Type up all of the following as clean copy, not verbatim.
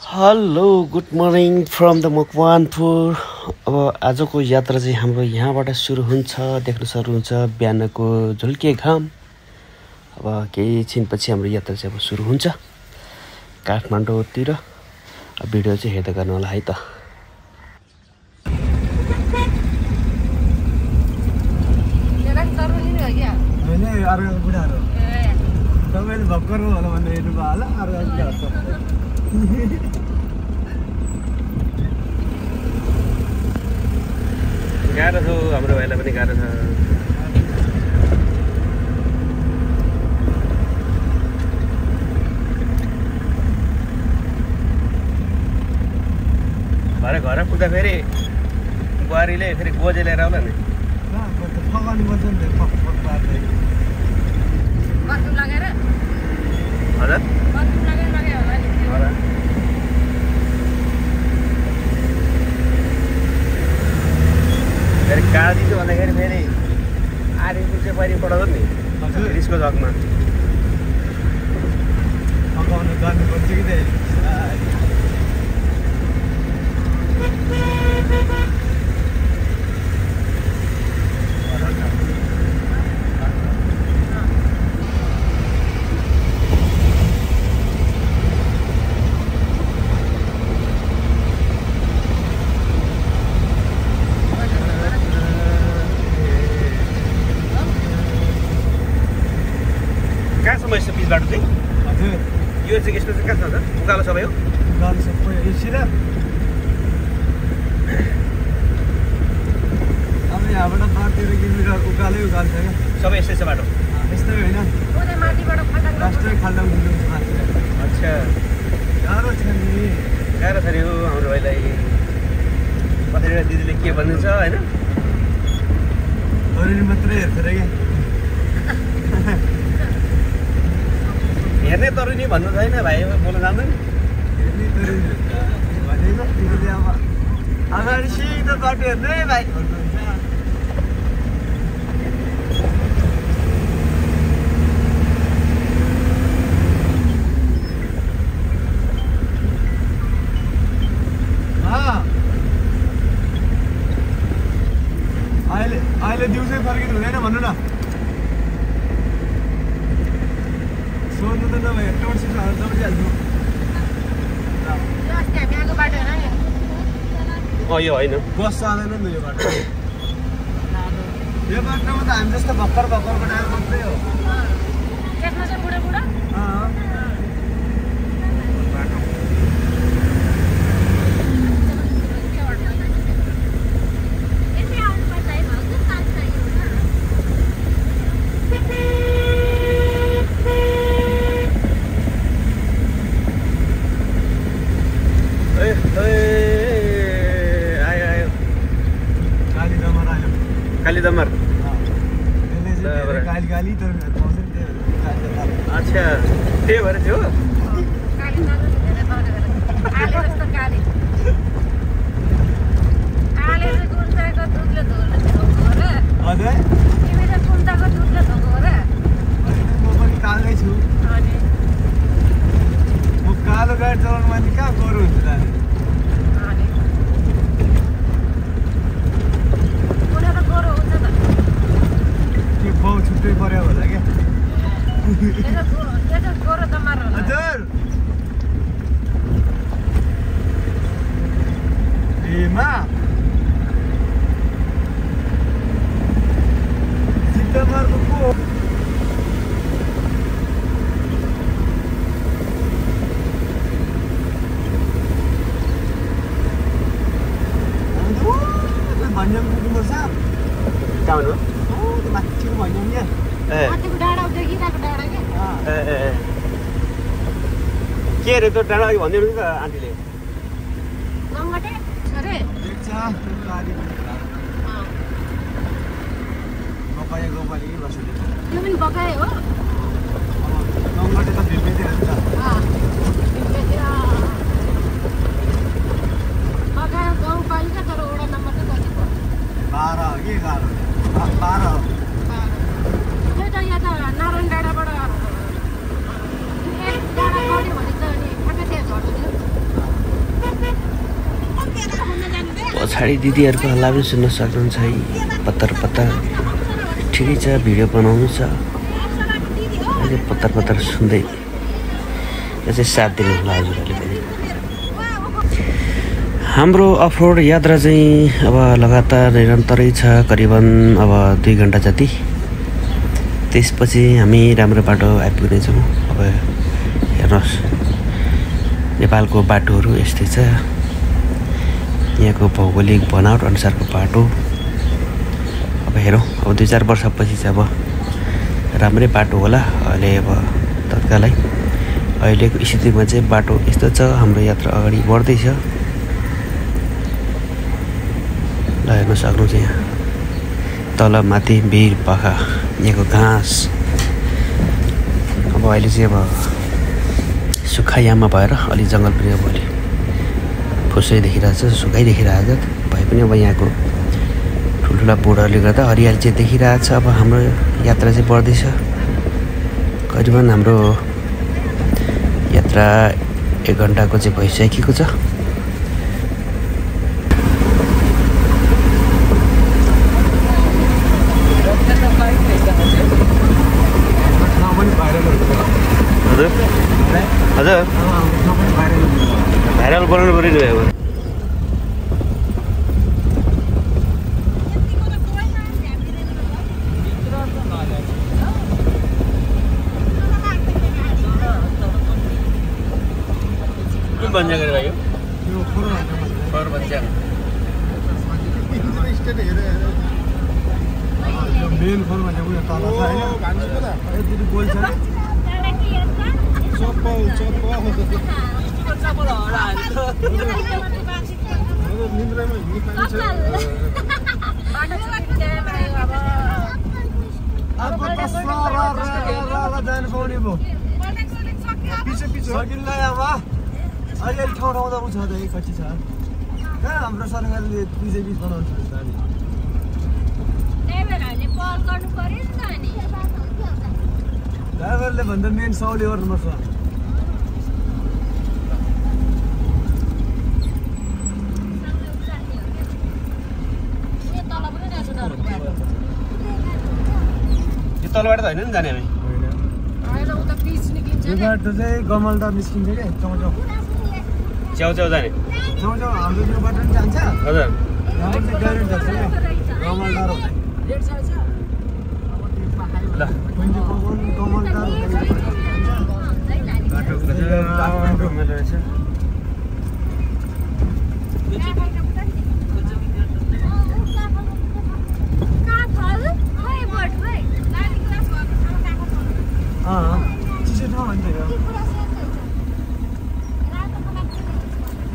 Hello good morning from the Makwanpur. अब आजको यात्रा चाहिँ हाम्रो यहाँबाट सुरु हुन्छ। देख्न सक्नुहुन्छ बिहानको झुल्के घाम। अब केही छिनपछि हाम्रो यात्रा चाहिँ अब सुरु हुन्छ काठमाडौँतिर। भिडियो चाहिँ हेर्दै गर्नु होला है त। गाह्रो छ हाम्रो भाइलाई पनि गाह्रो छ। भरे घर पुग्दा फेरि बुहारीले फेरि गोजे लिएर आउला नि। हजुर फेरि काँडा दिन्छु भन्दाखेरि फेरि आधी पुग्छ पहिरि पठाउँछ नि रिसको जगमा। कहाँसम्म यस्तो पिच बाटो चाहिँ? हजुर यो चाहिँ यस्तो चाहिँ कहाँ छ त? उकालो सबै हो? उकालो सबै यो सिधा। अब यहाँबाट 12-13 किलोमिटर उकालै उकालो छ क्या। सबै यस्तै छ बाटो? यस्तै होइन, लास्टै खाल्डाङ घुम्नु छ। अच्छा गाह्रो छ नि, गाह्रो छ नि हो हाम्रो भाइलाई। कतिवटा दिदीले के भन्नुहुन्छ होइन, अरू मात्रै हेर्छ अरे क्या। हेर्ने तरुनी भन्नु छैन भाइ, बोल्न जान्दैन। अगाडि सिधो बाटो हेर्ने भाइ। अहिले दिउँसै फर्किनु हुँदैन भन्नु न। सोध्नु त नभए टोर्सिसहरू दौडिहाल्छु। यो होइन बस जाँदैन नि यो बाटो। यो बाटोमा त हामी जस्तो भर्खर भर्खरको टाइम मात्रै हो। कालीदमर अच्छा त्यही भएर थियो। कालै छु म कालो गाडी चलाउनु मान्छे कहाँ गरौँ हुन्छ जाने। छुट्टै पर्यो होला क्या। हजुर एमा सिद्धमार्गको को भन्ज्याङ पुग्नुपर्छ। कहाँ भन्नु? माथिको भन्ज्याङ क्या। के अरे त्यो डाँडा अघि भनिदिनु नि त आन्टीले। बकाए हो गङ्गटे त भिड्दै हुन्छ। बकाए गाउँपालिका तर वडा नम्बर त कति पर्छ? 12 हो कि 11 12 हो। त्यही त यहाँ त नारायण डाँडाबाट एक डाँडा गऱ्यो भने त अनि ठ्याक्कै त्यहाँ झर्छ। पछाडि दिदीहरूको हल्ला पनि सुन्न सक्नुहुन्छ है। पत्तर पत्तर ठिकै छ, भिडियो बनाउनु छ अहिले। पत्तर पत्तर सुन्दै यो चाहिँ साथ दिनु होला हजुरहरूले पनि। हाम्रो अफरोड यात्रा चाहिँ अब लगातार निरन्तरै छ, करिबन अब 2 घन्टा जति। त्यसपछि हामी राम्रो बाटो आइपुग्नेछौँ। अब हेर्नुहोस् नेपालको बाटोहरू यस्तै छ, यहाँको भौगोलिक बनावट अनुसारको बाटो। अब हेरौँ अब 2-4 वर्षपछि चाहिँ अब राम्रै बाटो होला। अहिले अब तत्कालै अहिलेको स्थितिमा चाहिँ बाटो यस्तो छ, हाम्रो यात्रा अगाडि बढ्दैछ। ल हेर्न सक्नुहुन्छ यहाँ तल माथि भिर पाखा यहाँको घाँस। अब अहिले चाहिँ अब सुक्खायाममा भएर अलि जङ्गल पनि अब अलि फुसै देखिरहेछ, सुक्खै देखिरहेछ। भए पनि अब यहाँको ठुल्ठुला बोर्डरले गर्दा हरियाली चाहिँ देखिरहेछ। अब हाम्रो यात्रा चाहिँ बढ्दैछ, करिबन हाम्रो यात्रा 1 घन्टाको चाहिँ भइसकेको छ। हजुर भाइरल बनाउनु पऱ्यो नि अब। कुन बन्जा गरे भाइ? यो फोर बन्जा मेन फोर बन्जा उयो तल छ हैन, यति गोल छ नि। चप्पल निन्द्रामा हिँड्ने पानी छ। अब जानु पाउने भयो पछि सकिन्छ अब। अहिले ठाउँ ठाउँमा उछ त कति छ कहाँ हाम्रो सरकारले 220 बनाउँछ नि। ड्राइभरले भन्दा मेन साउले गर्नुपर्छ। यो तलबाट त होइन नि जाने हामी? यो बाटो चाहिँ गमलटार निस्किन्छ क्या, चौचाउ जाने चौचाउ हाम्रो यो बाटो पनि जान्छ। हजुर डाइरेक्ट जान्छ क्या गमलटार हुँदै। ल गमलटार बाटो मेरो रहेछ। चिसो ठाउँ भन्छ यो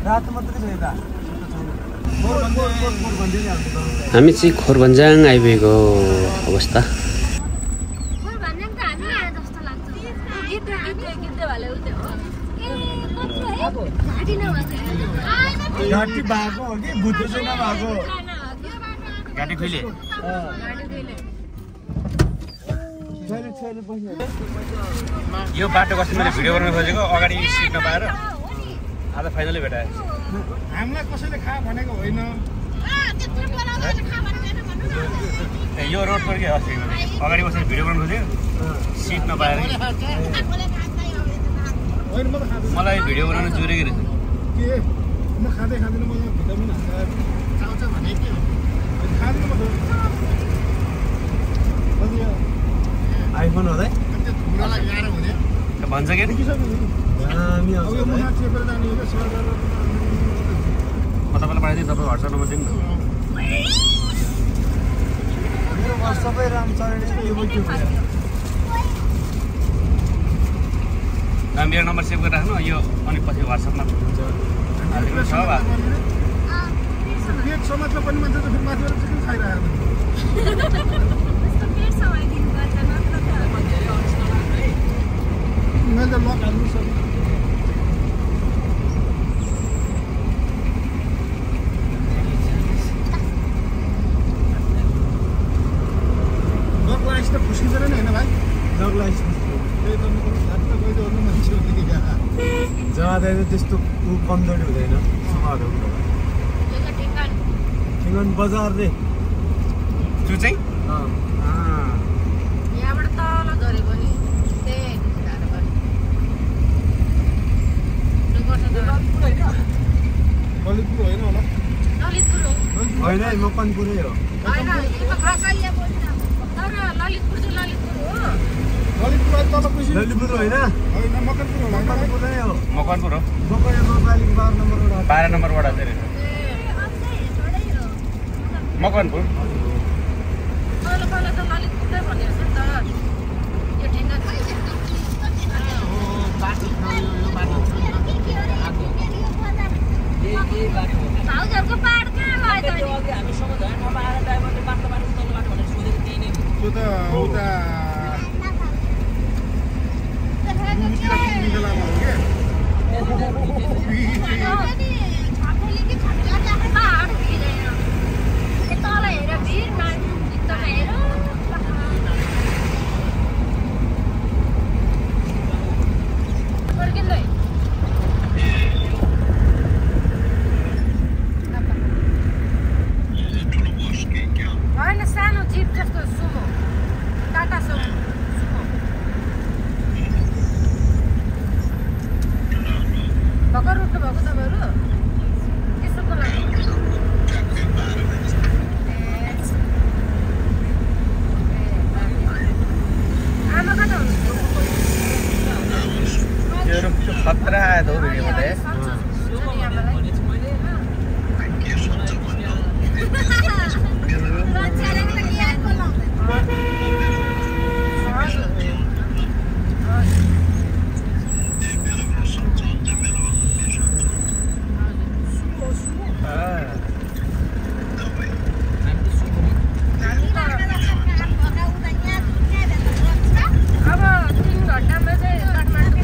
रातो मात्रै छ यता। हामी चाहिँ खोरबन्जाङ आइपुगेको अवस्था। घाटी भएको हो कि भुते चाहिँ नभएको? घाटी खुइले यो बाटो कस्तो मैले भिडियो गर्न खोजेको, अगाडि सिट नपाएर आज फाइनली भेटाएँ। हामीलाई कसैले खा भनेको होइन, यो रोड पर के अस्ति अगाडि बसेर भिडियो गर्न खोजेको, सिट नपाएर मलाई भिडियो बनाउन जुरेको रहेछ। म खाँदै खाँदैन म भिटामिन चाउचा भने के हो खाँदैन म आइफोन हो भन्छ के म तपाईँलाई पठाइदिएँ, तपाईँ व्हाट्सएप नम्बर दिनु न। मेरो व्हाट्सएपै राम्रो चलेन। मेरो नम्बर सेभ गरेर राख्नु यो, अनि पछि व्हाट्सएपमा हालिदिनु छ। पेट समाजमा पनि मान्छे त फेरि माथिबाट चिकन खाइरहेको मैले लक हाल्नु सक्छु। लक लाइस त फुस्किँदैन नि होइन भाइ? लक लाइस जहाँ त्यस्तो कमजोरी हुँदैन। सिंगन बजार रे त्यो चाहिँ यहाँबाट तल झरेको नि त्यही ढाडबाट ललितपुर होइन होला ललितपुर हो होइन है मकनपुरै हो होइन यो खसाइया बोल्छ तर ललितपुर चाहिँ ललितपुर हो ललितपुर तल पछि ललितपुर होइन होइन मकनपुर होला मकनपुरै हो मकवानपुर हो मकवानपुर 12 नम्बर वडा 12 नम्बर वडा चाहिँ मकवानपुर तल त ललितपुरै भनेको छ नि त यो ढिङ्गा भाउजूहरूको पाहाड कहाँ गयो त हामीसँग झन् ठाउँमा आएर ड्राइभरले बाटो तल्लो बाटो भनेर सोधेको त्यही नै त्यो त उता तल हेर भिड एकदम हेर होइन सानो जिप जस्तो सुमो टाटा सुमो भर्खर उठ्नु भएको तपाईँहरू यसोको लागि आमा कता हुनुहुन्छ खतरा आयो त हो भिडियोमा त अब 3 घन्टामा चाहिँ काठमाडौँ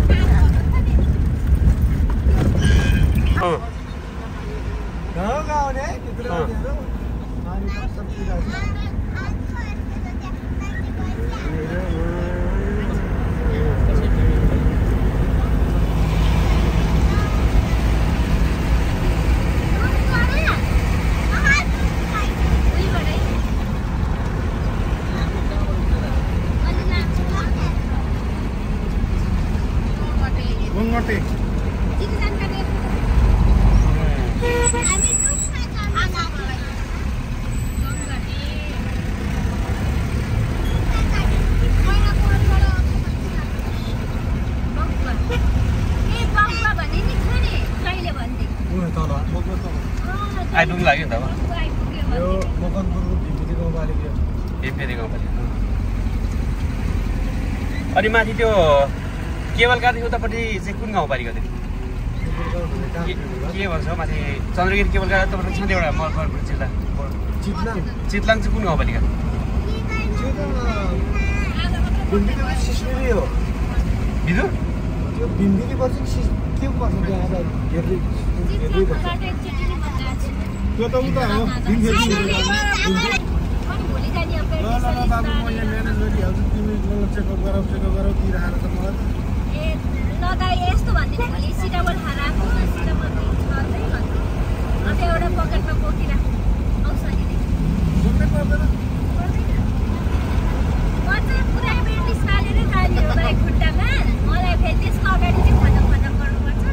आइपुग्नु लाग्यो नि त अब यो मकनपुरको भिमती गाउँपालिका फेरि गाउँपालिका अनि माथि त्यो केवल गाडी उतापट्टि चाहिँ कुन गाउँपालिका थियो के भन्छ माथि चन्द्रगिरी केवल गाडी तपाईँको छ नि एउटा मकवानपुर जिल्ला चितलाङ चाहिँ कुन गाउँपालिका बिजु त्यो भिमती पर्छ के पर्छ त्यहाँ हेर्दै त्यो त उता हो भिमती बाबु म यहाँ म्यानेज गरिहाल्छु तिमी चेकअप गराउ दिइरहेको छ मलाई लगाए यस्तो भन्दिनँ भोलि सिटाबल खानाको सिटाबल छँदै भन्छु अन्त एउटा पकेटमा बोकिरा औषधि बोक्नै पर्दैन म चाहिँ पुरै बेड निस्कालेर गाडी हो भाइ खुट्टामा मलाई फेरि त्यसको अगाडि चाहिँ खतम गर्नुपर्छ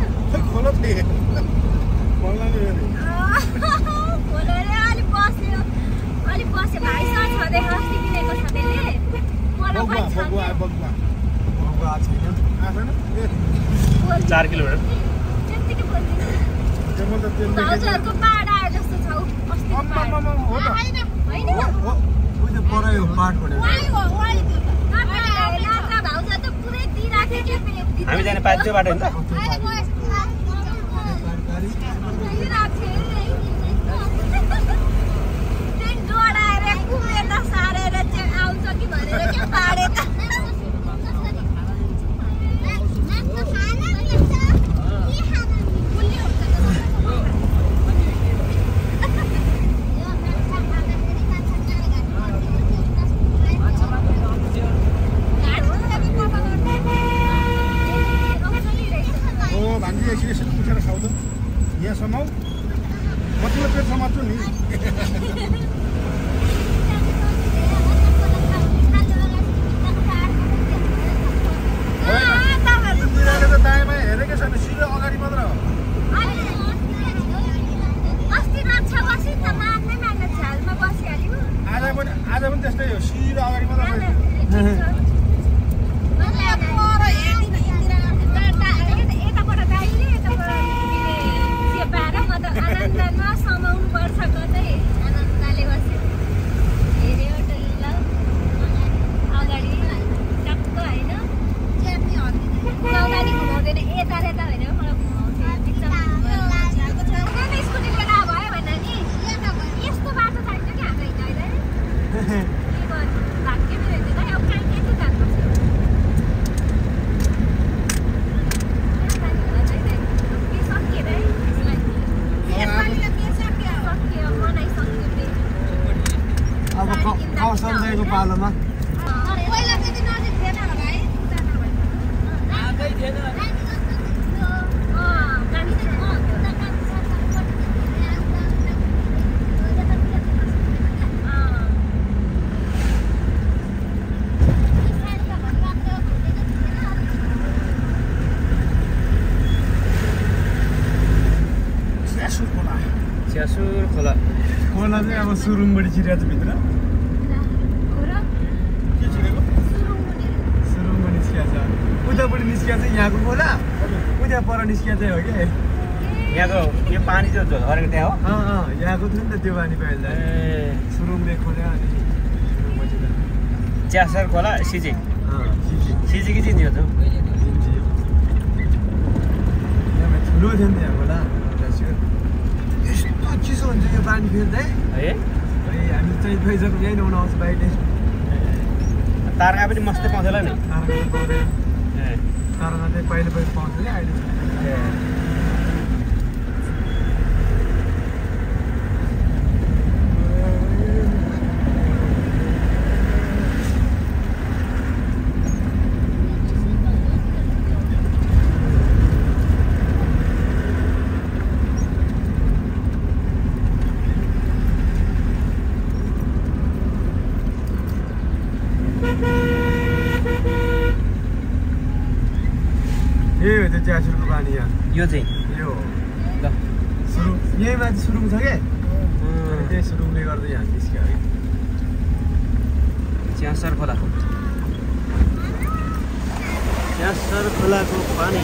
खोलो थिएँ खोलेर अलिक बस्यो भाइसँग छँदै अस्ति किनेको छ त्यसले मलाई पनि छ 4 किलोमिटर त्यतिकै बोल्दिनँ भाउजूहरूको पाहाड आयो जस्तो छ अस्ति भाउजू त पुरै दिइराख्यो हामी जाने पाइन्छ त्यो बाटो नि त सारेर चाहिँ आउँछ कि भनेर क्या पाडे त म तिमीलाई पेट समात्छु नि तिनीहरूले त दायाँ बायाँ हेरेकै छैन सिधै अगाडि मात्र हो आज पनि त्यस्तै हो सिधै अगाडि मात्र समाउनु पर्छ कतै आनन्दले बस्यो हेऱ्यो टल्ल अगाडि टक्क होइन अगाडि घुमाउँदैन यता यता होइन मलाई घुमाउँथ्यो स्कुटी लिएर भयो भने नि यस्तो बाटो चाहिन्छ कि हाम्रो हिँड्दा के गर्नु भाग्य मेरो हिँड्दैन अब कहीँ के चाहिँ जानुपर्छ अब सम्झाएको पालोमा पहिला चाहिँ नजिक थिएन होला है आएकै थिएन च्यासुर खोला खोला चाहिँ अब सुरुङबाट छिरेको छ भित्र के छिरेको सुरुङमा निस्किया छ उतापट्टि निस्किया चाहिँ यहाँको खोला उता पर निस्किया चाहिँ हो कि यहाँको यो पानी चाहिँ झरेको त्यहाँ हो यहाँको थियो नि त त्यो पानी पहिला सुरुङले खोल्यो अनि सुरुङपछि त च्यासर खोला सिजी सिजी कि चिन्थ्यो त ठुलो थियो नि यहाँ खोला यस्तो चिसो हुन्छ यो पानी फेर्दा है हामी चाहिँ फैजको यहीँ नुहाउनु आउँछ बाहिर तारका पनि मस्तै पाउँछ होला नि तारमा चाहिँ पहिले पाउँथ्यो नि अहिले च्यासुरको पानी यहाँ यो चाहिँ यो ल सुरुङ यहीँ माथि सुरुङ छ क्या त्यही सुरुङले गर्दा यहाँ निस्क्यो अरे च्यासर खोला च्यासर खोलाको पानी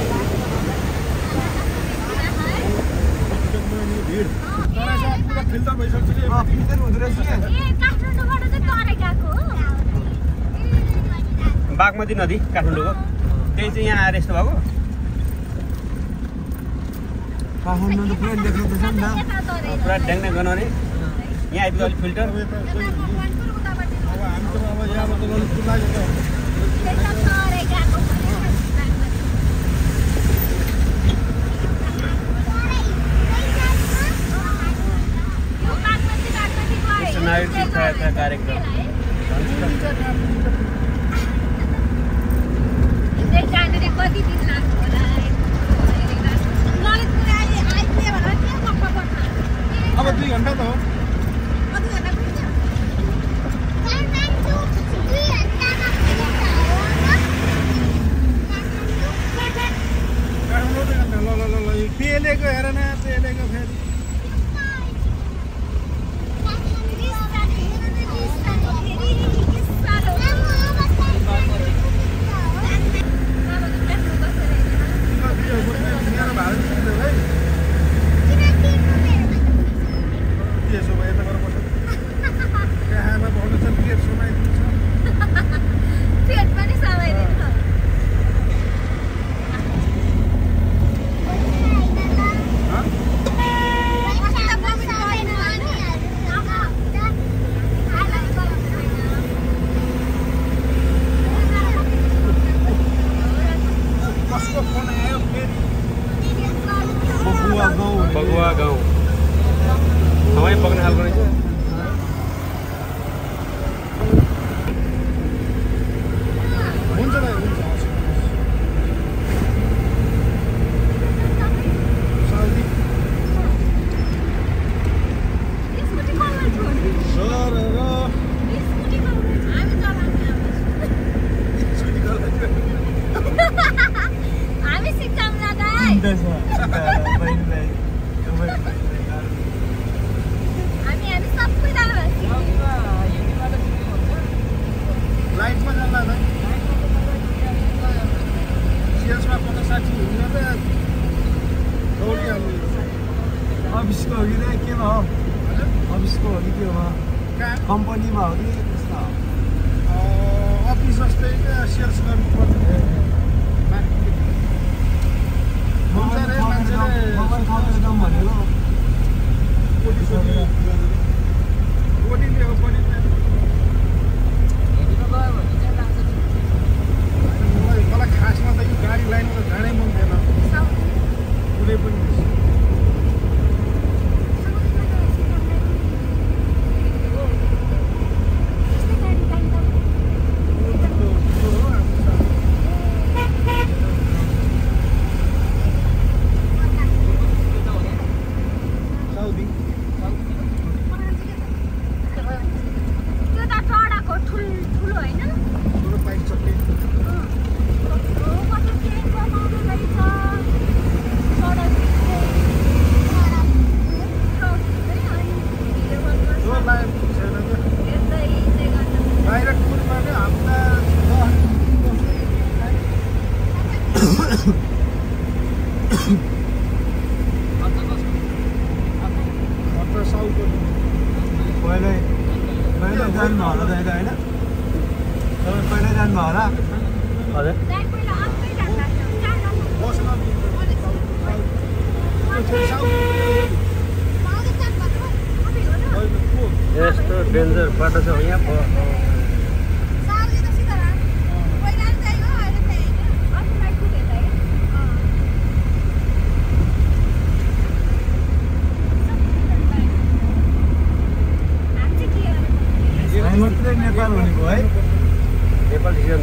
भिड पुरा फिल्टर भइसक्छ कि फिल्टर हुँदो रहेछ बागमती नदी काठमाडौँको त्यही चाहिँ यहाँ आएर यस्तो भएको काठमाडौँ त पुरा लेखेको छ नि त पुरा ड्याङ गनाउने यहाँ आइपुग्यो अलिक फिल्टर अब हामी त अब यहाँबाट ललितपुर लाग्यो नागरिक तीर्थयात्रा कार्यक्रम कति दिन लाग्छ होला अब 2 घन्टा त हो पेलेको हेर न पेलेको फेरि बगुवा गाउँ हवाई पक्न खालको रहेछ हुन्छ भाइ हुन्छ बहिनीलाई हामी सबैजना लाइटमा जान्ला त सेल्समा 50-60 हुँदैन दौडिहाल्नु अफिसको हो कि नै केमा हो अफिसको हो कि के हो कम्पनीमा हो कि कस्तो अफिस जस्तै सेल्स गर्नुपर्छ मोबाइल खपेर जाउँ भनेको मलाई खासमा त यो गाडी लाइनमा त जानै मन थिएन कुनै पनि यस्तो डेन्जर बाटो छ यहाँ नेपाल भनेको है नेपाल डिसिजन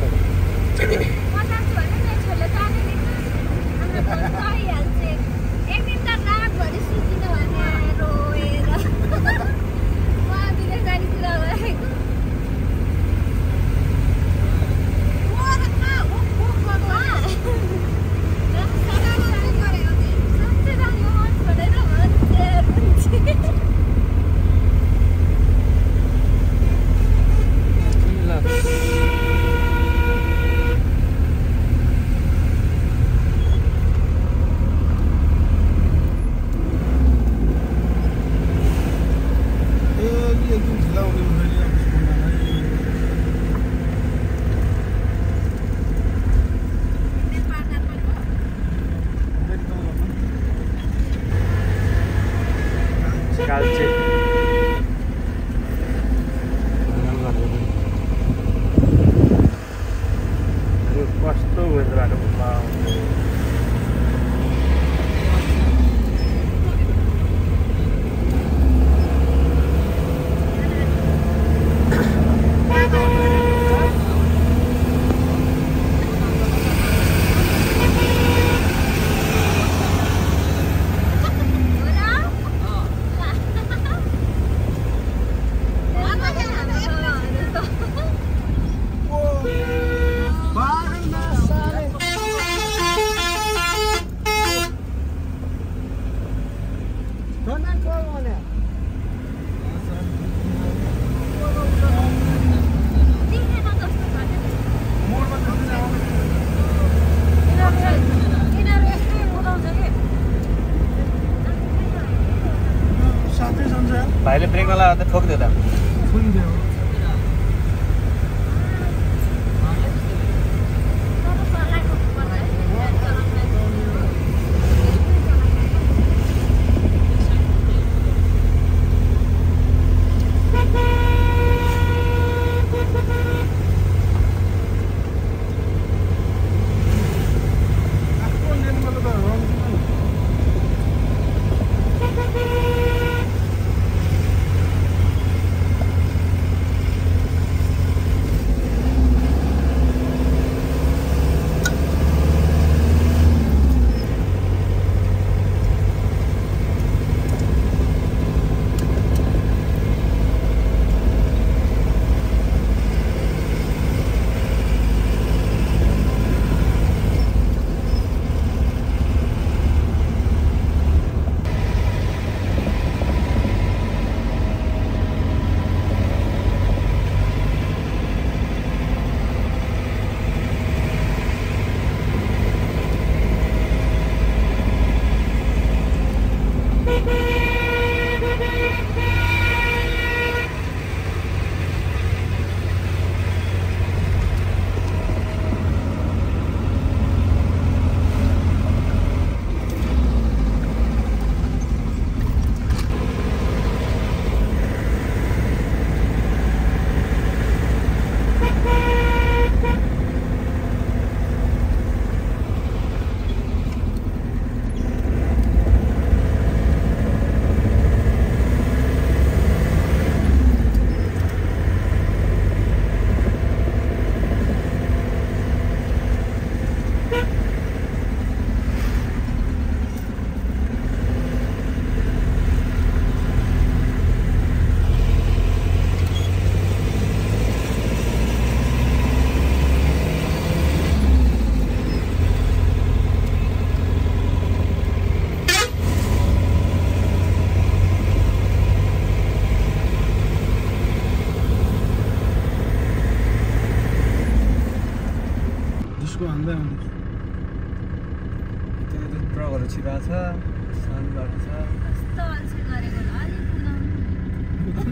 भाइले ब्रेक नलाएर त ठोकिदियो त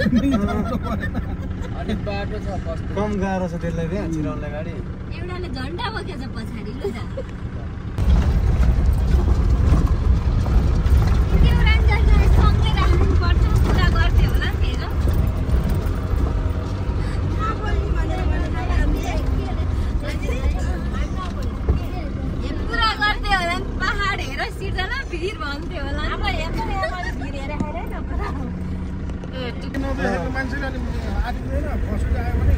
अलिक बाटो छ कस्तो कम गाह्रो छ त्यसलाई रे छिराउनलाई गाडी एउटाले झन्डा बोकेछ पछाडि लु जा त्यो रन्जनलाई सँगै राख्नु पर्छ पुरा गर्थे होला नि हेर पुरा गर्थे होला नि पहाड हेर सिर्जना भिड भन्थे होला अब हेर्नु भिड हेरेर खाइरहेन नदेखेको मान्छेले अनि आँटिँदैन फर्स्ट आयो भने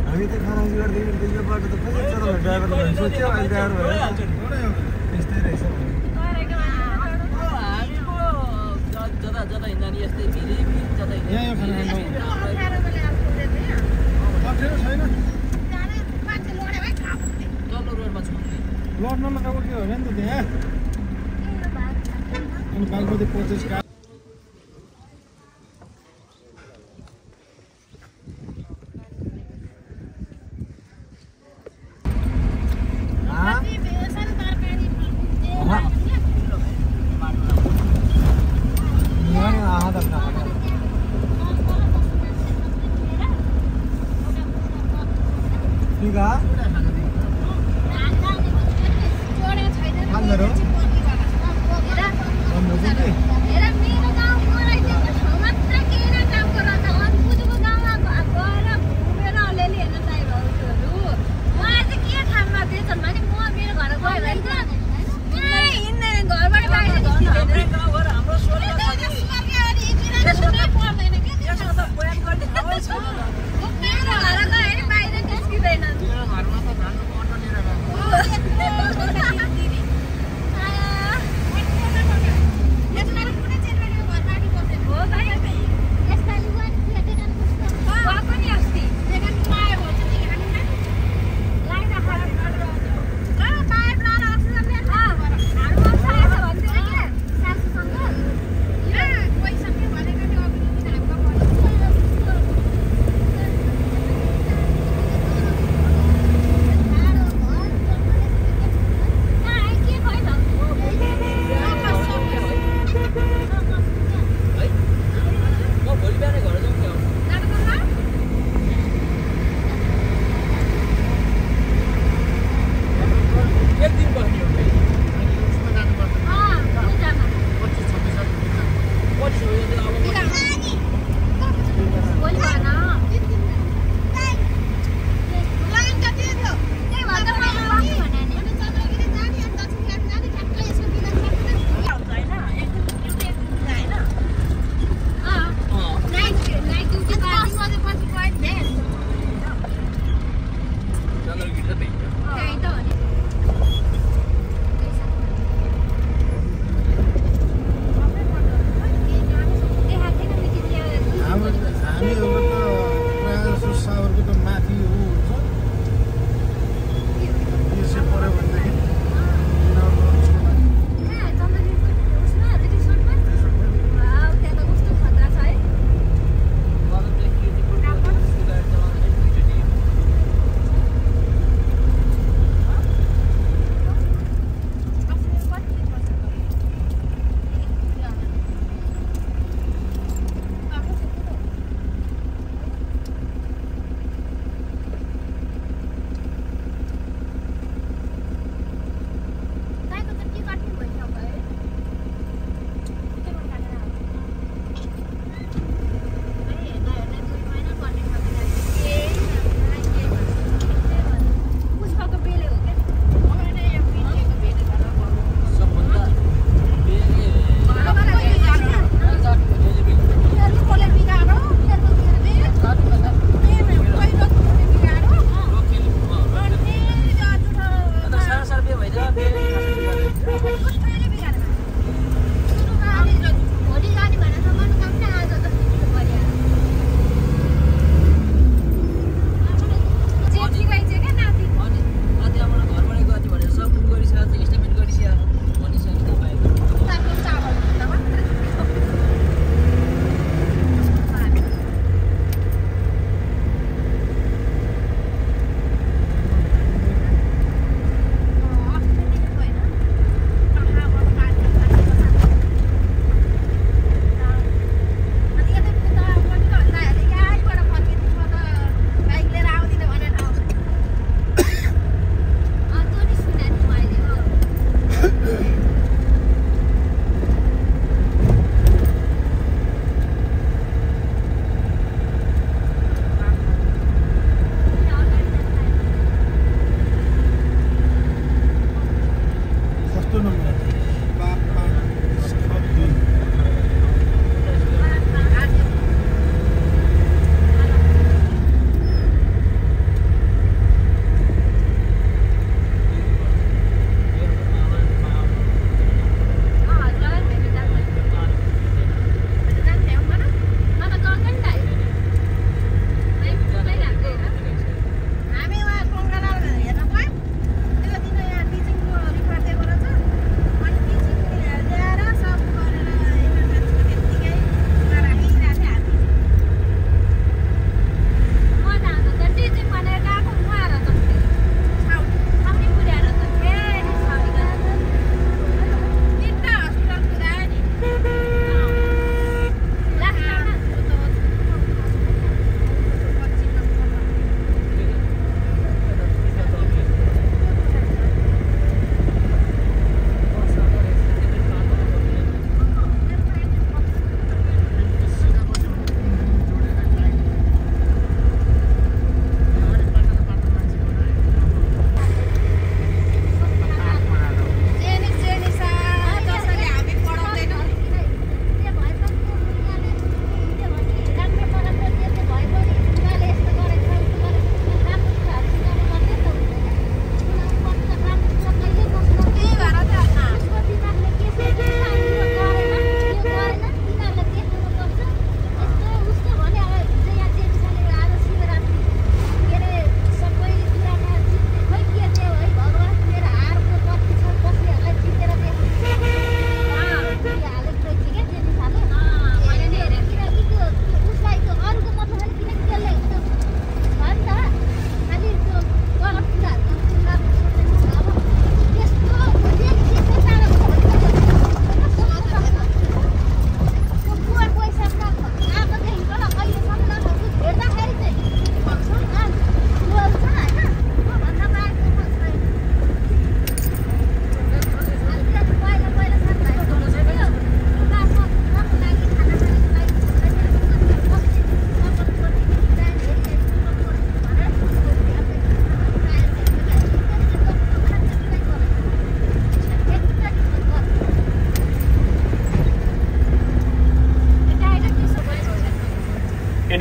हामी त खराब गरिदियो यो बाटो त कसरी चलाउने ड्राइभरले सोच्यो अहिले ड्राइभर भएर यस्तै रहेछ जता जता हिँड्दा नि यस्तै भिरै भिड जता यहाँ यो खाना अप्ठ्यारो छैन तल्लो रोडमा छ लड्नमा त के होइन नि त त्यहाँ अनि बागमती प्रोसेस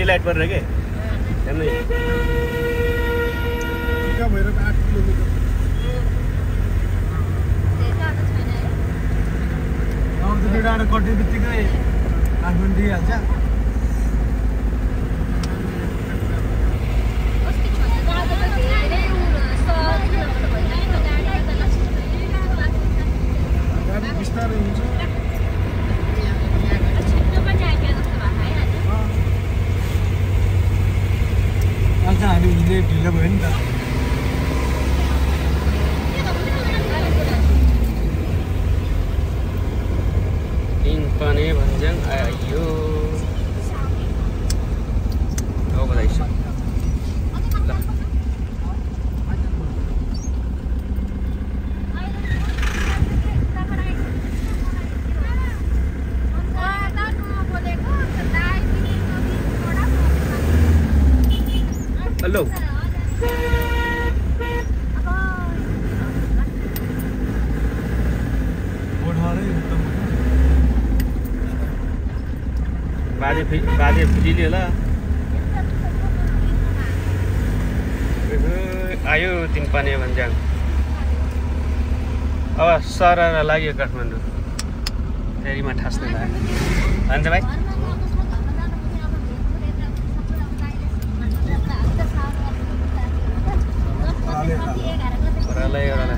लाइट परेर के हेर्नु टिका भएर 8 किलोमिटर अब त्यो डाँडा कट्ने बित्तिकै काठमाडौँ दिइहाल्छ गाडी बिस्तारै हुन्छ आज हामी हिँड्ने ढिलो भयो नि त Pane Vanjang ayo kau balik sih hello बाजे फिलिल्यो होला आयो तिनपाने भन्ज्याङ अब सरर लाग्यो काठमाडौँ फेरिमा ठास्ने लाग्यो भन्छ भाइ ओह्रालै ओह्रालै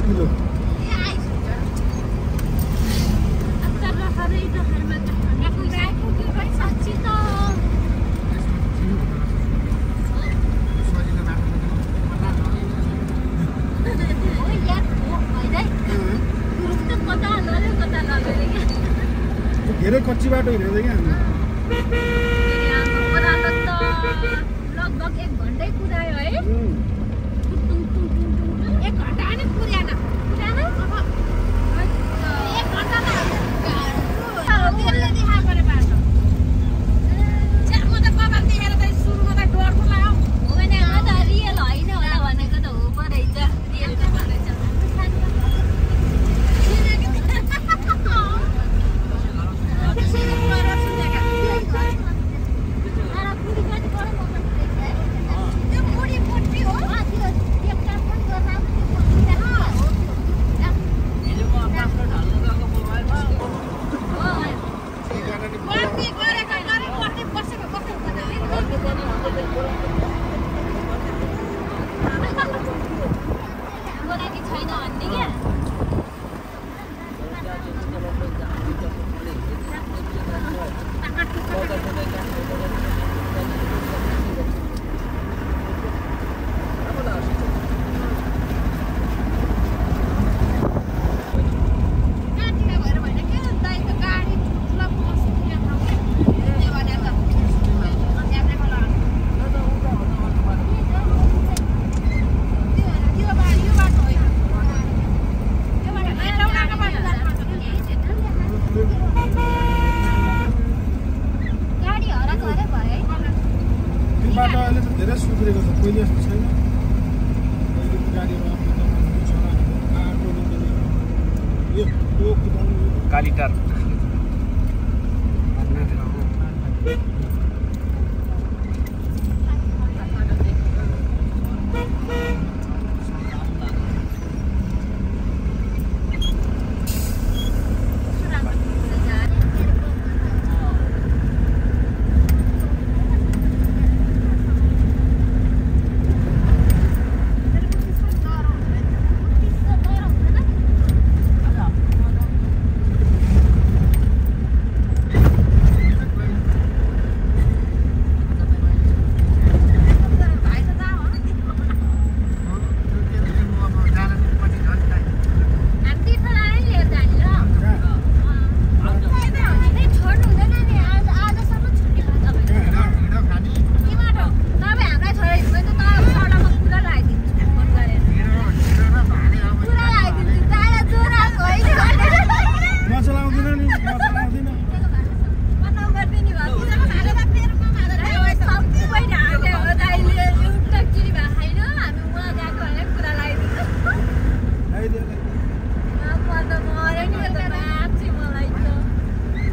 किलो धेरै कच्ची बाटो हिँडेको क्या लगभग 1 घण्टै कुदायो है 1 घण्टा नि पुर्याएन पुर्याएन अब 1 घण्टा त त्यसले देखा गरे बाटो म त कपाल देखेर त सुरुमा त डरको लाग्यो होइन हो त रियल होइन होला भनेको त हो पो रहेछ रियल त भनेछ बाटो अहिले त धेरै सुध्रेको छ पहिले जस्तो छैन गाडीहरू कालीटार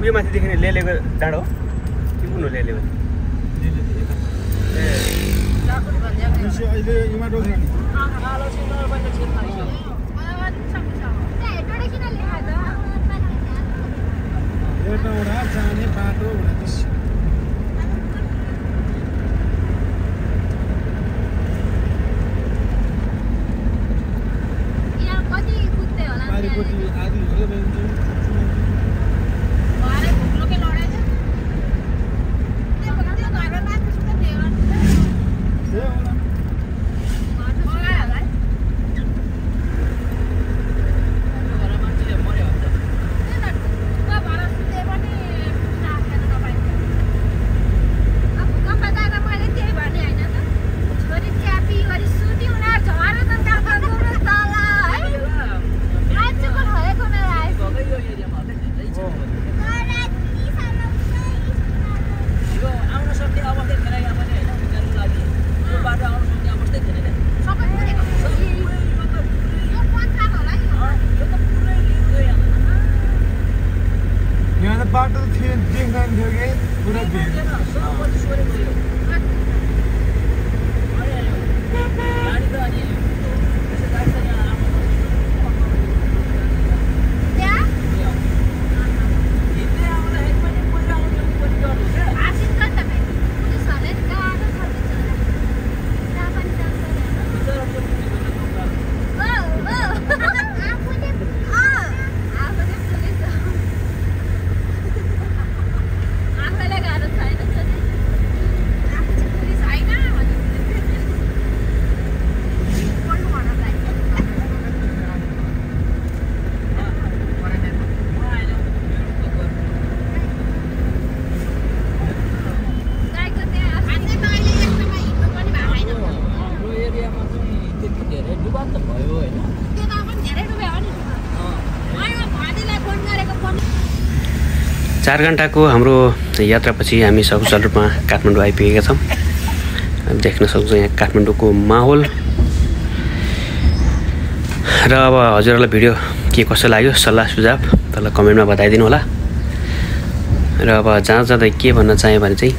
उयो माथिदेखि लेलेको डाँडो हो कि कुन हो लेलेको अहिले इमाटो छ नि एउटावटा जाने बाटो भनेपछि पारिपट्टि आदि हेरेर बाटो थियो देख्दैन थियो कि पुरा भिड चार घण्टाको हाम्रो यात्रापछि हामी सकुशल रूपमा काठमाडौँ आइपुगेका छौँ। देख्न सक्छौँ यहाँ काठमाडौँको माहौल। र अब हजुरहरूलाई भिडियो के कसो लाग्यो सल्लाह सुझाव तल कमेन्टमा बताइदिनु होला। र अब जहाँ जाँदै के भन्न चाहेँ भने चाहिँ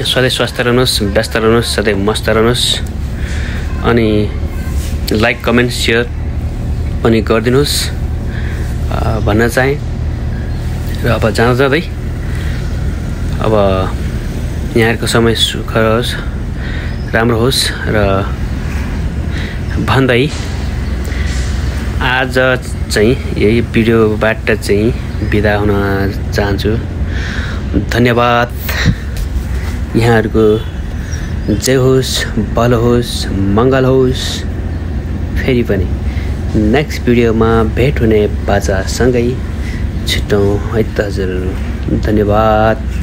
सधैँ स्वस्थ रहनुहोस्, व्यस्त रहनुहोस्, सधैँ मस्त रहनुहोस् अनि लाइक कमेन्ट सेयर पनि गरिदिनुहोस् भन्न चाहेँ। र अब जहाँ जाँदै अब यहाँहरूको समय सुखकर होस्, राम्रो होस् र भन्दै आज चाहिँ यही भिडियोबाट चाहिँ बिदा हुन चाहन्छु। धन्यवाद। यहाँहरूको जय होस्, बल होस्, मङ्गल होस्। फेरि पनि नेक्स्ट भिडियोमा भेट हुने बाचासँगै छिटौँ है त हजुर। धन्यवाद।